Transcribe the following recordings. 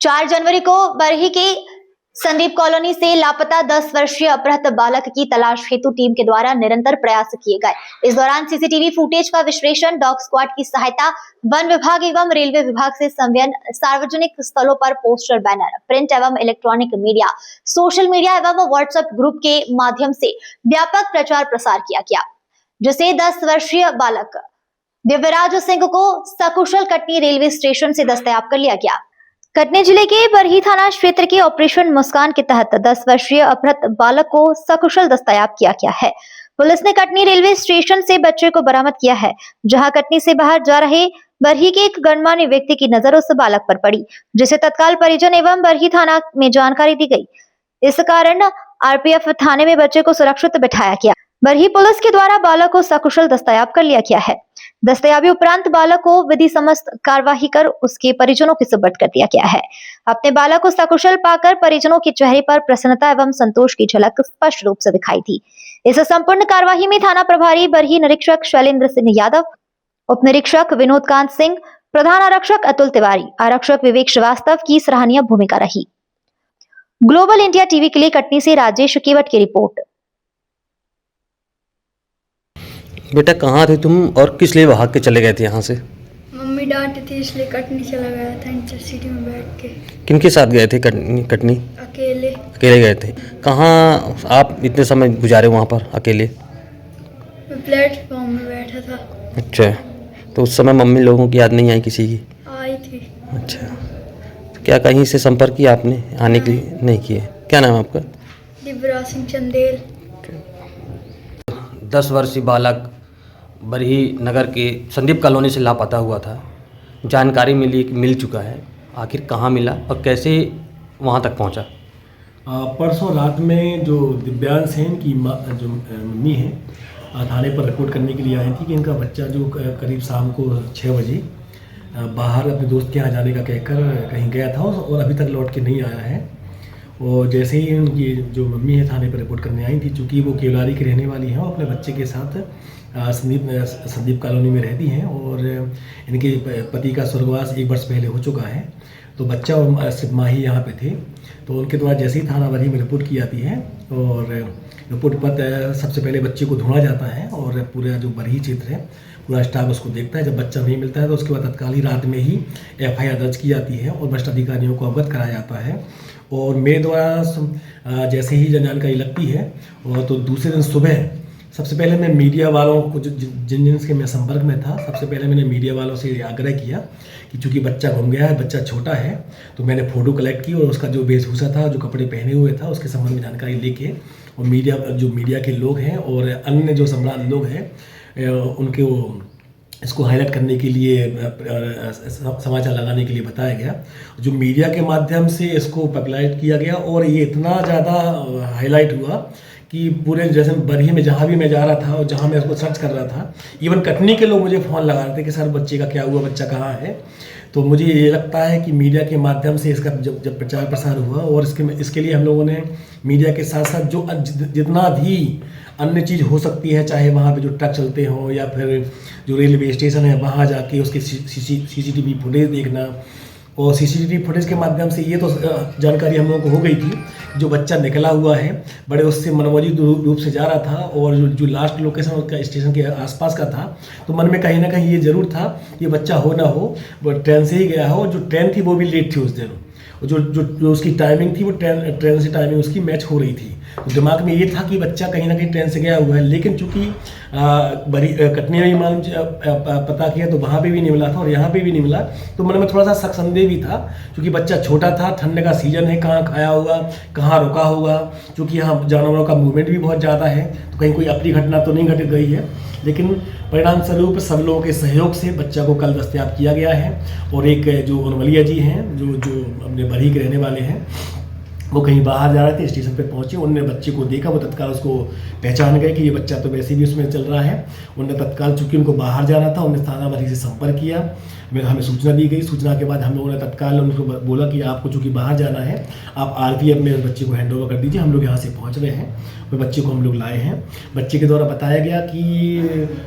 4 जनवरी को बरही के संदीप कॉलोनी से लापता 10 वर्षीय अपहृत बालक की तलाश हेतु टीम के द्वारा निरंतर प्रयास किए गए। इस दौरान सीसीटीवी फुटेज का विश्लेषण, डॉग स्क्वाड की सहायता, वन विभाग एवं रेलवे विभाग से संलग्न सार्वजनिक स्थलों पर पोस्टर, बैनर, प्रिंट एवं इलेक्ट्रॉनिक मीडिया, सोशल मीडिया एवं व्हाट्सएप ग्रुप के माध्यम से व्यापक प्रचार प्रसार किया गया, जिसे 10 वर्षीय बालक दिव्यराज सिंह को सकुशल कटनी रेलवे स्टेशन से दस्तयाब कर लिया गया। कटनी जिले के बरही थाना क्षेत्र के ऑपरेशन मुस्कान के तहत 10 वर्षीय अपहृत बालक को सकुशल दस्तयाब किया गया है। पुलिस ने कटनी रेलवे स्टेशन से बच्चे को बरामद किया है, जहां कटनी से बाहर जा रहे बरही के एक गणमान्य व्यक्ति की नजर उस बालक पर पड़ी, जिसे तत्काल परिजन एवं बरही थाना में जानकारी दी गई। इस कारण आरपीएफ थाने में बच्चे को सुरक्षित बिठाया गया। बरही पुलिस के द्वारा बालक को सकुशल दस्तयाब कर लिया गया है। दस्तयाबी उपरांत बालक को विधि समस्त कार्यवाही कर उसके परिजनों के सुपुर्द कर दिया गया है। अपने बालक को सकुशल पाकर परिजनों के चेहरे पर प्रसन्नता एवं संतोष की झलक स्पष्ट रूप से दिखाई थी। इस संपूर्ण कार्यवाही में थाना प्रभारी बरही निरीक्षक शैलेंद्र सिंह यादव, उप निरीक्षक विनोद कांत सिंह, प्रधान आरक्षक अतुल तिवारी, आरक्षक विवेक श्रीवास्तव की सराहनीय भूमिका रही। ग्लोबल इंडिया टीवी के लिए कटनी से राजेश केवट की रिपोर्ट। बेटा कहाँ थे तुम और किस लिए भाग के चले गए थे यहाँ से? मम्मी डांटी थी इसलिए कटनी चला गया था, इंटरसिटी में बैठ के। किनके साथ गए थे कटनी? अकेले गए थे। कहाँ आप इतने समय गुजारे वहाँ पर अकेले? मैं प्लेटफॉर्म में बैठा था। अच्छा, तो उस समय मम्मी लोगों की याद नहीं आई किसी की? आई थी। अच्छा, तो क्या कहीं से संपर्क किया आपने आने के लिए? नहीं किए। क्या नाम है आपका? दिव्यराज सिंह चंदेल। 10 वर्षीय बालक बरही नगर के संदीप कॉलोनी से लापता हुआ था। जानकारी मिल चुका है, आखिर कहाँ मिला और कैसे वहाँ तक पहुँचा? परसों रात में जो दिव्यांश हैं, इनकी जो मम्मी हैं, थाने पर रिपोर्ट करने के लिए आई थी कि इनका बच्चा जो करीब शाम को 6 बजे बाहर अपने दोस्त के यहाँ जाने का कहकर कहीं गया था और अभी तक लौट के नहीं आया है। और जैसे ही उनकी जो मम्मी है थाने पर रिपोर्ट करने आई थी, चूँकि वो केवलारी की रहने वाली हैं और अपने बच्चे के साथ संदीप कॉलोनी में रहती हैं और इनके पति का स्वर्गवास 1 वर्ष पहले हो चुका है, तो बच्चा और सिर्फ माँ ही यहाँ पे थे। तो उनके द्वारा जैसे ही थाना बरही में रिपोर्ट की जाती है और रिपोर्ट पर सबसे पहले बच्चे को ढूंढा जाता है और पूरा जो बरही क्षेत्र है पूरा स्टाफ उसको देखता है। जब बच्चा नहीं मिलता है तो उसके बाद तत्काल ही रात में ही FIR दर्ज की जाती है और भ्रष्ट अधिकारियों को अवगत कराया जाता है। और मेरे द्वारा जैसे ही जानकारी लगती है और तो दूसरे दिन सुबह सबसे पहले मैं मीडिया वालों को जिन से मैं संपर्क में था, सबसे पहले मैंने मीडिया वालों से आग्रह किया कि चूँकि बच्चा गुम गया है, बच्चा छोटा है, तो मैंने फ़ोटो कलेक्ट की और उसका जो वेशभूषा था, जो कपड़े पहने हुए था, उसके संबंध में जानकारी लेके और मीडिया के लोग हैं और अन्य जो सम्राट लोग हैं उनके वो इसको हाईलाइट करने के लिए समाचार लगाने के लिए बताया गया। जो मीडिया के माध्यम से इसको पॉपुलराइज किया गया और ये इतना ज़्यादा हाईलाइट हुआ कि पूरे जैसे बरही में जहाँ भी मैं जा रहा था और जहाँ मैं इसको सर्च कर रहा था, इवन कटनी के लोग मुझे फ़ोन लगा रहे थे कि सर बच्चे का क्या हुआ, बच्चा कहाँ है। तो मुझे ये लगता है कि मीडिया के माध्यम से इसका जब प्रचार प्रसार हुआ और इसके लिए हम लोगों ने मीडिया के साथ साथ जो जितना भी अन्य चीज़ हो सकती है, चाहे वहाँ पे जो ट्रक चलते हों या फिर जो रेलवे स्टेशन है वहाँ जाके उसके CCTV फुटेज देखना, और CCTV फुटेज के माध्यम से ये तो जानकारी हम लोगों को हो गई थी जो बच्चा निकला हुआ है बड़े उससे मनमोजित रूप से जा रहा था और जो लास्ट लोकेशन उसका स्टेशन के आसपास का था, तो मन में कहीं ना कहीं ये ज़रूर था ये बच्चा हो ना हो वो ट्रेन से ही गया हो। जो ट्रेन थी वो भी लेट थी उस दिन, जो उसकी टाइमिंग थी वो ट्रेन से टाइमिंग उसकी मैच हो रही थी। तो दिमाग में ये था कि बच्चा कहीं ना कहीं ट्रेन से गया हुआ है, लेकिन चूँकि कटनी में मालूम पता किया तो वहाँ पे भी नहीं मिला था और यहाँ पे भी नहीं मिला, तो मन में थोड़ा सा शक संदेह भी था क्योंकि बच्चा छोटा था, ठंड का सीजन है, कहाँ खाया होगा, कहाँ रुका होगा, क्योंकि यहाँ जानवरों का मूवमेंट भी बहुत ज़्यादा है, तो कहीं कोई अपनी घटना तो नहीं घट गई है। लेकिन परिणाम स्वरूप सब लोगों के सहयोग से बच्चा को कल दस्तयाब किया गया है और एक जो उनवलिया जी हैं जो अपने बरही के रहने वाले हैं, वो कहीं बाहर जा रहे थे, स्टेशन पे पहुंचे, उनने बच्चे को देखा, वो तत्काल उसको पहचान गए कि ये बच्चा तो वैसे भी उसमें चल रहा है। उनने तत्काल चूँकि उनको बाहर जाना था, उन्होंने थाना बरही से संपर्क किया हमें सूचना दी गई। सूचना के बाद हम लोगों ने तत्काल उनको बोला कि आपको चूँकि बाहर जाना है, आप RPF में उस बच्चे को हैंड ओवर कर दीजिए। हम लोग यहाँ से पहुँच रहे हैं, वो बच्चे को हम लोग लाए हैं। बच्चे के द्वारा बताया गया कि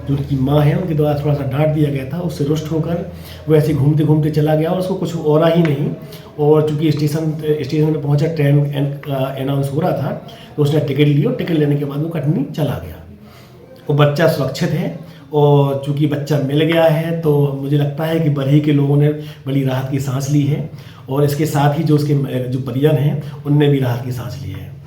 जो उनकी माँ है, उनके द्वारा थोड़ा सा डांट दिया गया था। उससे रुष्ट होकर वो ऐसे घूमते घूमते चला गया और उसको कुछ और ही नहीं। और चूँकि स्टेशन में पहुँचा, ट्रेन अनाउंस हो रहा था, तो उसने टिकट ली और टिकट लेने के बाद वो कटनी चला गया। वो बच्चा सुरक्षित है और चूँकि बच्चा मिल गया है, तो मुझे लगता है कि बरही के लोगों ने बड़ी राहत की सांस ली है और इसके साथ ही जो उसके जो परिजन हैं, उनने भी राहत की सांस ली है।